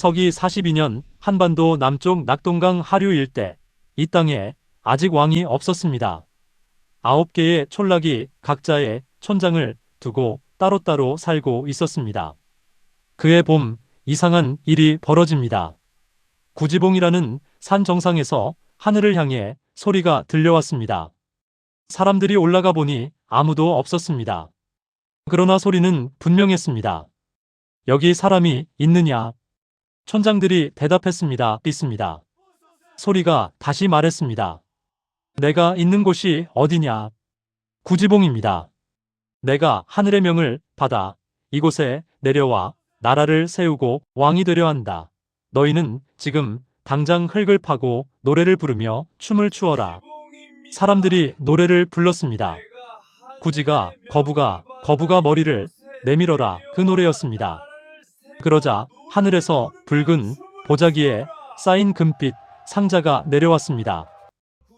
서기 42년 한반도 남쪽 낙동강 하류 일대, 이 땅에 아직 왕이 없었습니다. 9개의 촌락이 각자의 촌장을 두고 따로따로 살고 있었습니다. 그해 봄, 이상한 일이 벌어집니다. 구지봉이라는 산 정상에서 하늘을 향해 소리가 들려왔습니다. 사람들이 올라가 보니 아무도 없었습니다. 그러나 소리는 분명했습니다. 여기 사람이 있느냐? 촌장들이 대답했습니다. 있습니다. 소리가 다시 말했습니다. 내가 있는 곳이 어디냐? 구지봉입니다. 내가 하늘의 명을 받아 이곳에 내려와 나라를 세우고 왕이 되려 한다. 너희는 지금 당장 흙을 파고 노래를 부르며 춤을 추어라. 사람들이 노래를 불렀습니다. 구지가 거부가 머리를 내밀어라, 그 노래였습니다. 그러자 하늘에서 붉은 보자기에 쌓인 금빛 상자가 내려왔습니다.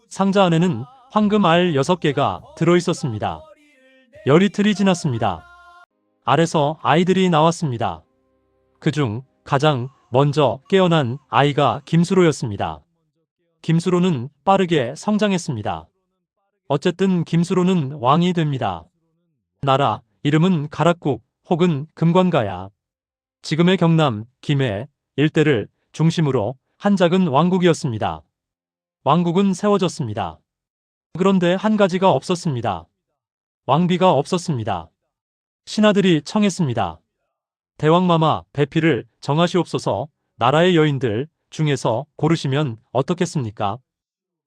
상자 안에는 황금 알 6개가 들어있었습니다. 열이틀이 지났습니다. 알에서 아이들이 나왔습니다. 그중 가장 먼저 깨어난 아이가 김수로였습니다. 김수로는 빠르게 성장했습니다. 어쨌든 김수로는 왕이 됩니다. 나라 이름은 가락국 혹은 금관가야. 지금의 경남, 김해 일대를 중심으로 한 작은 왕국이었습니다. 왕국은 세워졌습니다. 그런데 한 가지가 없었습니다. 왕비가 없었습니다. 신하들이 청했습니다. 대왕마마 배필을 정하시옵소서. 나라의 여인들 중에서 고르시면 어떻겠습니까?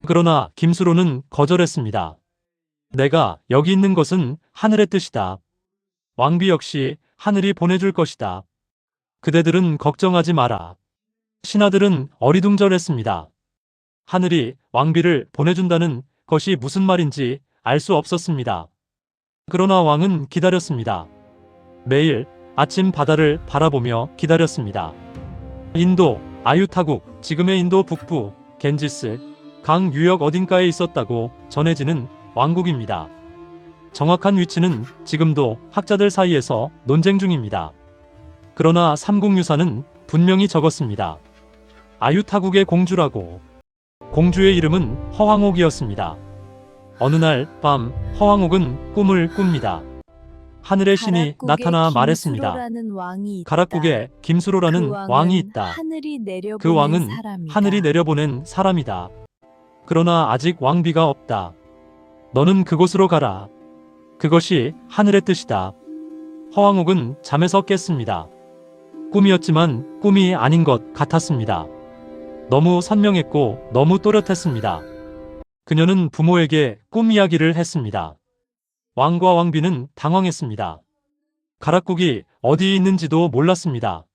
그러나 김수로는 거절했습니다. 내가 여기 있는 것은 하늘의 뜻이다. 왕비 역시 하늘이 보내줄 것이다. 그대들은 걱정하지 마라. 신하들은 어리둥절했습니다. 하늘이 왕비를 보내준다는 것이 무슨 말인지 알 수 없었습니다. 그러나 왕은 기다렸습니다. 매일 아침 바다를 바라보며 기다렸습니다. 인도, 아유타국, 지금의 인도 북부, 겐지스, 강 유역 어딘가에 있었다고 전해지는 왕국입니다. 정확한 위치는 지금도 학자들 사이에서 논쟁 중입니다. 그러나 삼국유사는 분명히 적었습니다. 아유타국의 공주라고. 공주의 이름은 허황옥이었습니다. 어느 날 밤 허황옥은 꿈을 꿉니다. 하늘의 신이 나타나 말했습니다. 가락국에 김수로라는 왕이 있다. 그 왕은 하늘이 내려보낸 사람이다. 그러나 아직 왕비가 없다. 너는 그곳으로 가라. 그것이 하늘의 뜻이다. 허황옥은 잠에서 깼습니다. 꿈이었지만 꿈이 아닌 것 같았습니다. 너무 선명했고 너무 또렷했습니다. 그녀는 부모에게 꿈 이야기를 했습니다. 왕과 왕비는 당황했습니다. 가락국이 어디 있는지도 몰랐습니다.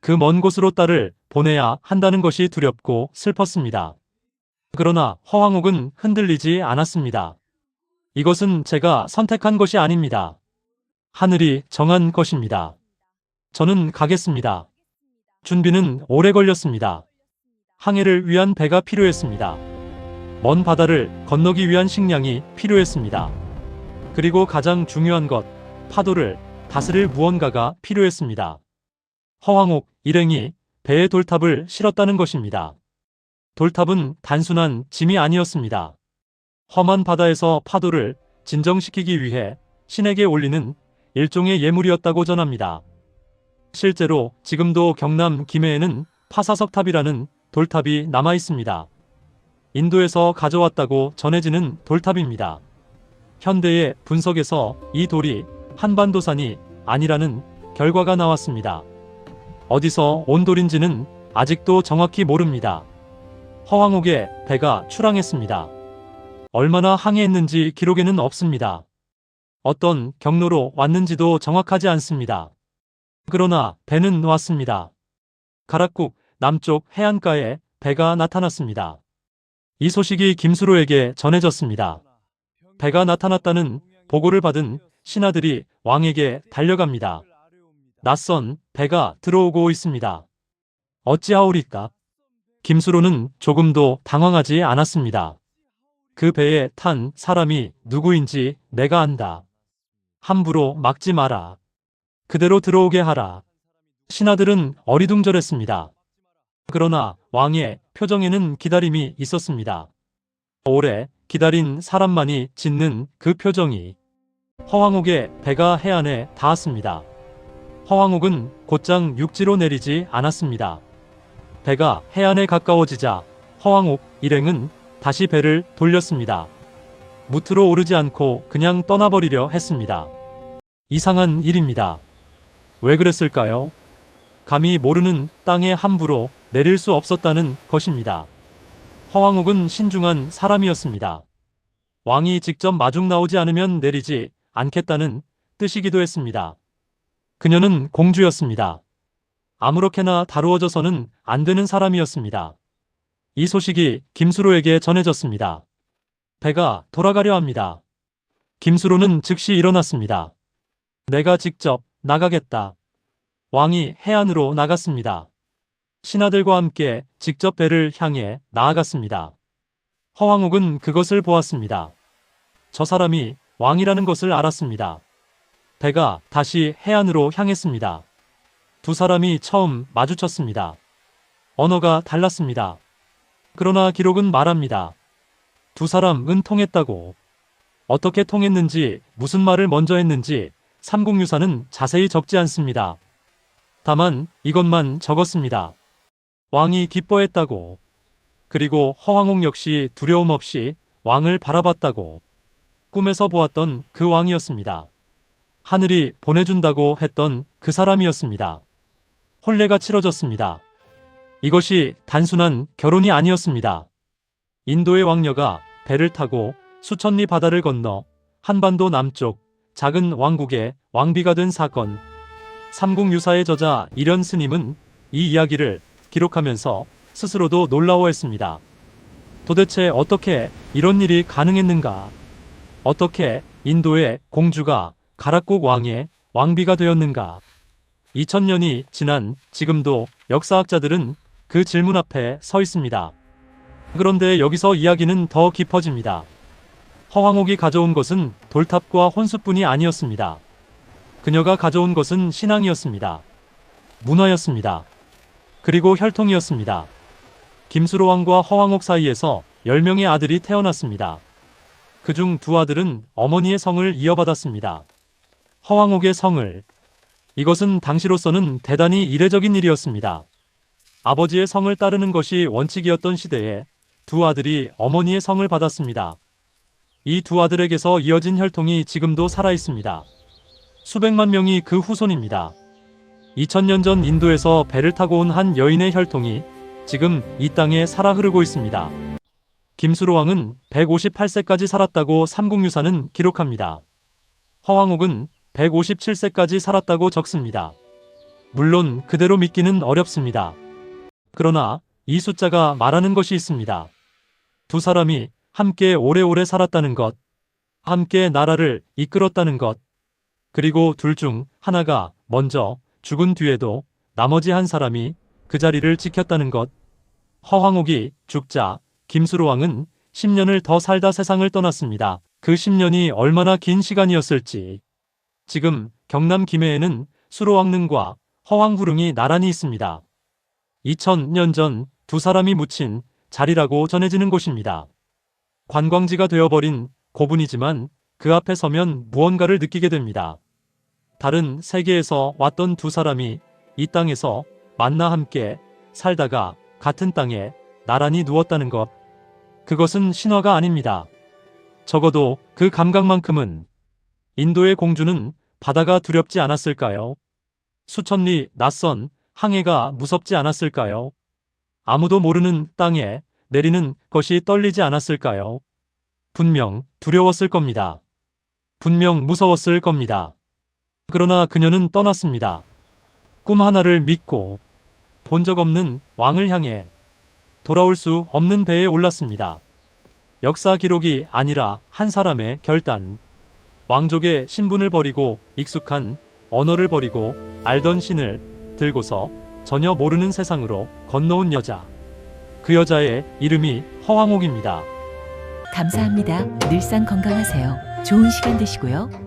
그 먼 곳으로 딸을 보내야 한다는 것이 두렵고 슬펐습니다. 그러나 허황옥은 흔들리지 않았습니다. 이것은 제가 선택한 것이 아닙니다. 하늘이 정한 것입니다. 저는 가겠습니다. 준비는 오래 걸렸습니다. 항해를 위한 배가 필요했습니다. 먼 바다를 건너기 위한 식량이 필요했습니다. 그리고 가장 중요한 것, 파도를 다스릴 무언가가 필요했습니다. 허황옥 일행이 배에 돌탑을 실었다는 것입니다. 돌탑은 단순한 짐이 아니었습니다. 험한 바다에서 파도를 진정시키기 위해 신에게 올리는 일종의 예물이었다고 전합니다. 실제로 지금도 경남 김해에는 파사석탑이라는 돌탑이 남아 있습니다. 인도에서 가져왔다고 전해지는 돌탑입니다. 현대의 분석에서 이 돌이 한반도산이 아니라는 결과가 나왔습니다. 어디서 온 돌인지는 아직도 정확히 모릅니다. 허황옥에 배가 출항했습니다. 얼마나 항해했는지 기록에는 없습니다. 어떤 경로로 왔는지도 정확하지 않습니다. 그러나 배는 왔습니다. 가락국 남쪽 해안가에 배가 나타났습니다. 이 소식이 김수로에게 전해졌습니다. 배가 나타났다는 보고를 받은 신하들이 왕에게 달려갑니다. 낯선 배가 들어오고 있습니다. 어찌하오리까? 김수로는 조금도 당황하지 않았습니다. 그 배에 탄 사람이 누구인지 내가 안다. 함부로 막지 마라. 그대로 들어오게 하라. 신하들은 어리둥절했습니다. 그러나 왕의 표정에는 기다림이 있었습니다. 오래 기다린 사람만이 짓는 그 표정이. 허황옥의 배가 해안에 닿았습니다. 허황옥은 곧장 육지로 내리지 않았습니다. 배가 해안에 가까워지자 허황옥 일행은 다시 배를 돌렸습니다. 무트로 오르지 않고 그냥 떠나버리려 했습니다. 이상한 일입니다. 왜 그랬을까요? 감히 모르는 땅에 함부로 내릴 수 없었다는 것입니다. 허황옥은 신중한 사람이었습니다. 왕이 직접 마중 나오지 않으면 내리지 않겠다는 뜻이기도 했습니다. 그녀는 공주였습니다. 아무렇게나 다루어져서는 안 되는 사람이었습니다. 이 소식이 김수로에게 전해졌습니다. 배가 돌아가려 합니다. 김수로는 즉시 일어났습니다. 내가 직접 나가겠다. 왕이 해안으로 나갔습니다. 신하들과 함께 직접 배를 향해 나아갔습니다. 허황옥은 그것을 보았습니다. 저 사람이 왕이라는 것을 알았습니다. 배가 다시 해안으로 향했습니다. 두 사람이 처음 마주쳤습니다. 언어가 달랐습니다. 그러나 기록은 말합니다. 두 사람은 통했다고. 어떻게 통했는지, 무슨 말을 먼저 했는지 삼국유사는 자세히 적지 않습니다. 다만 이것만 적었습니다. 왕이 기뻐했다고. 그리고 허황옥 역시 두려움 없이 왕을 바라봤다고. 꿈에서 보았던 그 왕이었습니다. 하늘이 보내준다고 했던 그 사람이었습니다. 혼례가 치러졌습니다. 이것이 단순한 결혼이 아니었습니다. 인도의 왕녀가 배를 타고 수천 리 바다를 건너 한반도 남쪽 작은 왕국의 왕비가 된 사건. 삼국유사의 저자 이련 스님은 이 이야기를 기록하면서 스스로도 놀라워했습니다. 도대체 어떻게 이런 일이 가능했는가? 어떻게 인도의 공주가 가락국 왕의 왕비가 되었는가? 2000년이 지난 지금도 역사학자들은 그 질문 앞에 서 있습니다. 그런데 여기서 이야기는 더 깊어집니다. 허황옥이 가져온 것은 돌탑과 혼수뿐이 아니었습니다. 그녀가 가져온 것은 신앙이었습니다. 문화였습니다. 그리고 혈통이었습니다. 김수로 왕과 허황옥 사이에서 10명의 아들이 태어났습니다. 그중 두 아들은 어머니의 성을 이어받았습니다. 허황옥의 성을. 이것은 당시로서는 대단히 이례적인 일이었습니다. 아버지의 성을 따르는 것이 원칙이었던 시대에 두 아들이 어머니의 성을 받았습니다. 이 두 아들에게서 이어진 혈통이 지금도 살아있습니다. 수백만 명이 그 후손입니다. 2000년 전 인도에서 배를 타고 온 한 여인의 혈통이 지금 이 땅에 살아 흐르고 있습니다. 김수로 왕은 158세까지 살았다고 삼국유사는 기록합니다. 허황옥은 157세까지 살았다고 적습니다. 물론 그대로 믿기는 어렵습니다. 그러나 이 숫자가 말하는 것이 있습니다. 두 사람이 함께 오래오래 살았다는 것, 함께 나라를 이끌었다는 것, 그리고 둘 중 하나가 먼저 죽은 뒤에도 나머지 한 사람이 그 자리를 지켰다는 것. 허황옥이 죽자 김수로 왕은 10년을 더 살다 세상을 떠났습니다. 그 10년이 얼마나 긴 시간이었을지. 지금 경남 김해에는 수로왕릉과 허황후릉이 나란히 있습니다. 2000년 전 두 사람이 묻힌 자리라고 전해지는 곳입니다. 관광지가 되어버린 고분이지만 그 앞에 서면 무언가를 느끼게 됩니다. 다른 세계에서 왔던 두 사람이 이 땅에서 만나 함께 살다가 같은 땅에 나란히 누웠다는 것. 그것은 신화가 아닙니다. 적어도 그 감각만큼은. 인도의 공주는 바다가 두렵지 않았을까요? 수천 리 낯선 항해가 무섭지 않았을까요? 아무도 모르는 땅에 내리는 것이 떨리지 않았을까요? 분명 두려웠을 겁니다. 분명 무서웠을 겁니다. 그러나 그녀는 떠났습니다. 꿈 하나를 믿고 본 적 없는 왕을 향해 돌아올 수 없는 배에 올랐습니다. 역사 기록이 아니라 한 사람의 결단. 왕족의 신분을 버리고 익숙한 언어를 버리고 알던 신을 들고서 전혀 모르는 세상으로 건너온 여자. 그 여자의 이름이 허황옥입니다. 감사합니다. 늘상 건강하세요. 좋은 시간 되시고요.